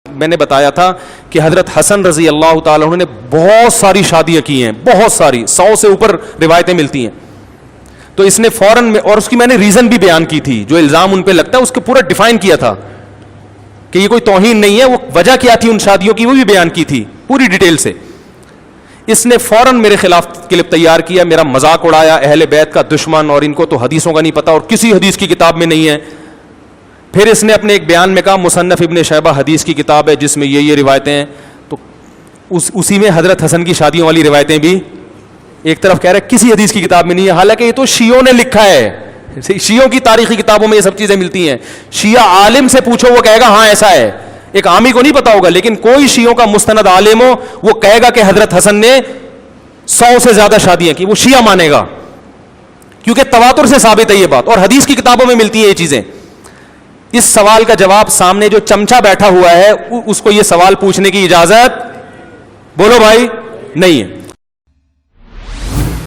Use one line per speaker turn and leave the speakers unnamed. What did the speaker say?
میں نے بتایا تھا کہ حضرت حسن رضی اللہ تعالیٰ عنہ نے بہت ساری شادیاں کی ہیں, بہت ساری, 100 سے اوپر روایتیں ملتی ہیں. تو اس نے فوراً میں, اور اس کی میں نے ریزن بھی بیان کی تھی, جو الزام ان پہ لگتا ہے اس کو پورا ڈیفائن کیا تھا کہ یہ کوئی توہین نہیں ہے, وہ وجہ کیا تھی ان شادیوں کی وہ بھی بیان کی تھی پوری ڈیٹیل سے. اس نے فوراً میرے خلاف کلپ تیار کیا, میرا مذاق اڑایا, اہل بیت کا دشمن, اور ان کو تو حدیثوں کا نہیں پتا اور کسی حدیث کی کتاب میں نہیں ہے. پھر اس نے اپنے ایک بیان میں کہا مصنف ابن شیبہ حدیث کی کتاب ہے جس میں یہ روایتیں ہیں, تو اسی میں حضرت حسن کی شادیوں والی روایتیں بھی ایک طرف کہہ رہے کسی حدیث کی کتاب میں نہیں ہے, حالانکہ یہ تو شیعوں نے لکھا ہے, شیعوں کی تاریخی کتابوں میں یہ سب چیزیں ملتی ہیں. شیعہ عالم سے پوچھو وہ کہے گا ہاں ایسا ہے, ایک عامی کو نہیں پتا ہوگا, لیکن کوئی شیعوں کا مستند عالم ہو وہ کہے گا کہ حضرت حسن نے 100 سے زیادہ شادیاں کی, وہ شیعہ مانے گا, کیونکہ تواتر سے ثابت ہے یہ بات, اور حدیث کی کتابوں میں ملتی ہیں یہ چیزیں. اس سوال کا جواب سامنے جو چمچا بیٹھا ہوا ہے اس کو یہ سوال پوچھنے کی اجازت بولو بھائی نہیں ہے.